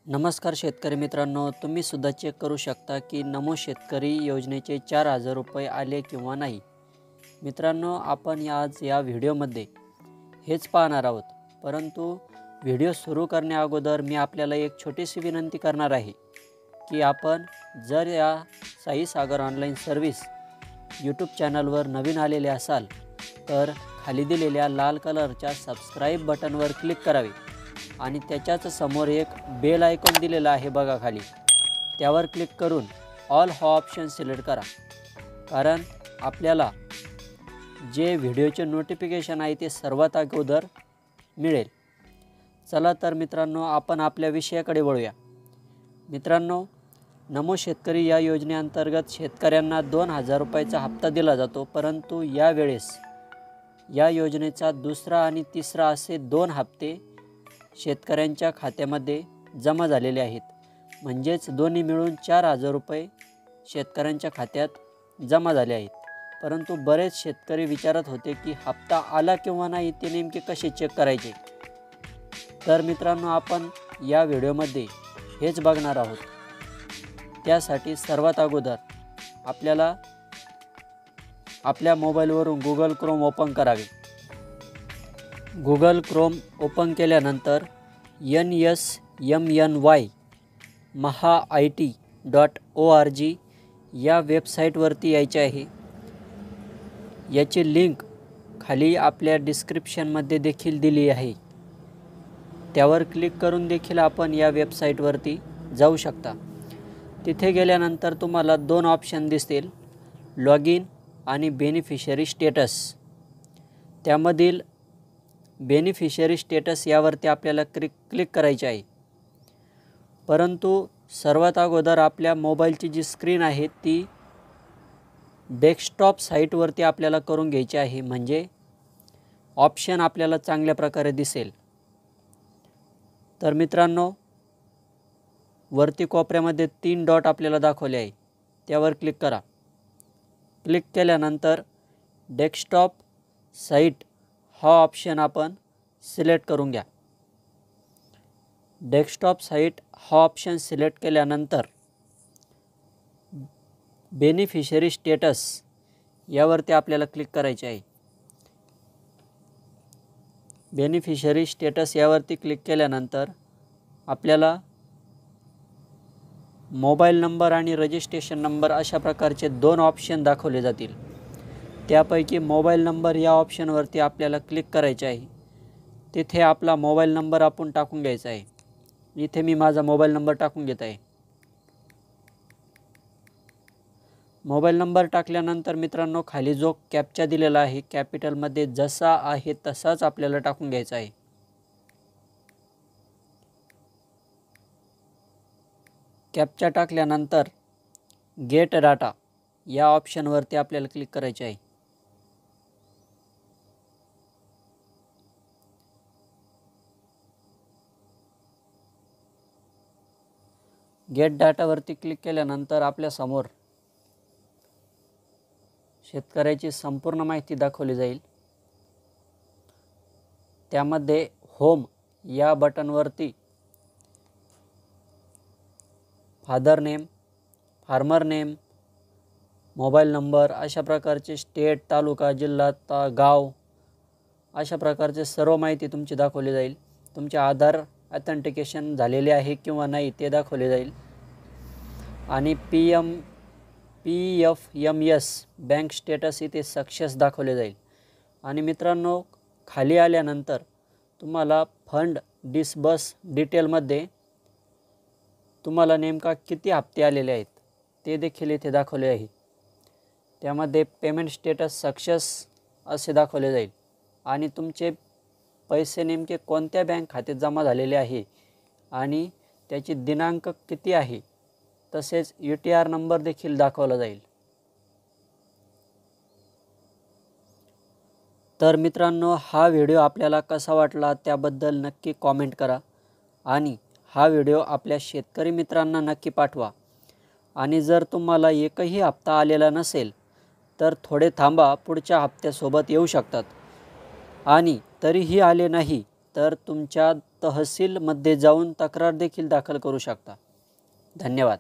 नमस्कार शेतकरी मित्रांनो, तुम्ही सुद्धा चेक करू शकता की नमो शेतकरी योजनेचे 4,000 रुपये आले किंवा नाही। मित्रांनो, आपण आज या व्हिडिओमध्ये हेच पाहणार आहोत। परंतु व्हिडिओ सुरू करण्या अगोदर मी आपल्याला एक छोटीशी विनंती करणार आहे की आपण जर या साई सागर ऑनलाईन सर्व्हिस यूट्यूब चॅनलवर नवीन आलेले असाल तर खाली दिलेल्या लाल कलरच्या सबस्क्राइब बटनवर क्लिक करावे आणि त्याच्याच समोर एक बेल आयकॉन दिलेला आहे बघा खाली, त्यावर क्लिक करून ऑल हा ऑप्शन सिलेक्ट करा, कारण आपल्याला जे व्हिडिओचे नोटिफिकेशन आहे ते सर्वात अगोदर मिळेल। चला तर मित्रांनो, आपण आपल्या विषयाकडे वळूया। मित्रांनो, नमो शेतकरी या योजनेअंतर्गत शेतकऱ्यांना 2,000 रुपयाचा हप्ता दिला जातो, परंतु यावेळेस या योजनेचा दुसरा आणि तिसरा असे 2 हप्ते शेतकऱ्यांच्या खात्यामध्ये जमा झालेले आहेत। म्हणजेच दोन्ही मिळून 4,000 रुपये शेतकऱ्यांच्या खात्यात जमा झाले आहेत। परंतु बरेच शेतकरी विचारत होते की हप्ता आला किंवा नाही ते नेमके कसे चेक करायचे। तर मित्रांनो, आपण या व्हिडिओमध्ये हेच बघणार आहोत। त्यासाठी सर्वात अगोदर आपल्याला आपल्या मोबाईलवरून गुगल क्रोम ओपन करावे। गुगल क्रोम ओपन केल्यानंतर NSMNY mahaIT.org या वेबसाईटवरती यायचे आहे। याची लिंक खाली आपल्या डिस्क्रिप्शनमध्ये देखील दिली आहे, त्यावर क्लिक करून देखील आपण या वेबसाईटवरती जाऊ शकता। तिथे गेल्यानंतर तुम्हाला 2 ऑप्शन दिसतील, लॉग इन आणि बेनिफिशरी स्टेटस। त्यामधील बेनिफिशरी स्टेटस यावरती आपल्याला क्लिक करायचे आहे। परंतु सर्वात अगोदर आपल्या मोबाईलची जी स्क्रीन आहे ती डेस्कटॉप साईटवरती आपल्याला करून घ्यायची आहे, म्हणजे ऑप्शन आपल्याला चांगल्या प्रकारे दिसेल। तर मित्रांनो, वरती कोपऱ्यामध्ये 3 डॉट आपल्याला दाखवले आहे, त्यावर क्लिक करा। क्लिक केल्यानंतर डेस्कटॉप साईट हा ऑप्शन आपण सिलेक्ट करून घ्या। डेस्कटॉप साईट हा ऑप्शन सिलेक्ट केल्यानंतर बेनिफिशरी स्टेटस यावरती आपल्याला क्लिक करायचे आहे। बेनिफिशरी स्टेटस यावरती क्लिक केल्यानंतर आपल्याला मोबाईल नंबर आणि रजिस्ट्रेशन नंबर अशा प्रकारचे 2 ऑप्शन दाखवले जातील। त्यापैकी मोबाईल नंबर या ऑप्शनवरती आपल्याला क्लिक करायचे आहे। तिथे आपला मोबाईल नंबर आपण टाकून घ्यायचा आहे। इथे मी माझा मोबाईल नंबर टाकून घेत आहे। मोबाईल नंबर टाकल्यानंतर मित्रांनो, खाली जो कॅप्चा दिलेला आहे कॅपिटलमध्ये जसा आहे तसाच आपल्याला टाकून घ्यायचा आहे। कॅप्चा टाकल्यानंतर गेट डाटा या ऑप्शनवरती आपल्याला क्लिक करायचे आहे। गेट डाटावरती क्लिक केल्यानंतर आपल्या समोर शेतकऱ्याची संपूर्ण माहिती दाखवली जाईल। त्यामध्ये होम या बटनवरती father name, farmer name, mobile number अशा प्रकारचे स्टेट, तालुका, जिल्हा, गाव अशा प्रकारचे सर्व माहिती तुमची दाखवली जाईल। तुमचे आधार ऑथेंटिकेशन झालेले आहे किंवा नाही ते दाखवले जाईल आणि PFMS बँक स्टेटस इथे सक्सेस दाखवले जाईल। आणि मित्रांनो, खाली आल्यानंतर तुम्हाला फंड डिस्बर्स डिटेलमध्ये तुम्हाला नेमका किती हप्ते आलेले आहेत ते देखील इथे दाखवले आहे। त्यामध्ये पेमेंट स्टेटस सक्सेस असे दाखवले जाईल आणि तुमचे पैसे नेमके कोणत्या बँक खात्यात जमा झालेले आहे आणि त्याची दिनांक किती आहे, तसेच UTR नंबर देखील दाखवला जाईल। तर मित्रांनो, हा व्हिडिओ आपल्याला कसा वाटला त्याबद्दल नक्की कॉमेंट करा आणि हा व्हिडिओ आपल्या शेतकरी मित्रांना नक्की पाठवा। आणि जर तुम्हाला एकही हप्ता आलेला नसेल तर थोडे थांबा, पुढच्या हप्त्यासोबत येऊ शकतात। आणि तरीही आले नाही तर तुमच्या तहसीलमध्ये जाऊन तक्रार देखील दाखल करू शकता. धन्यवाद.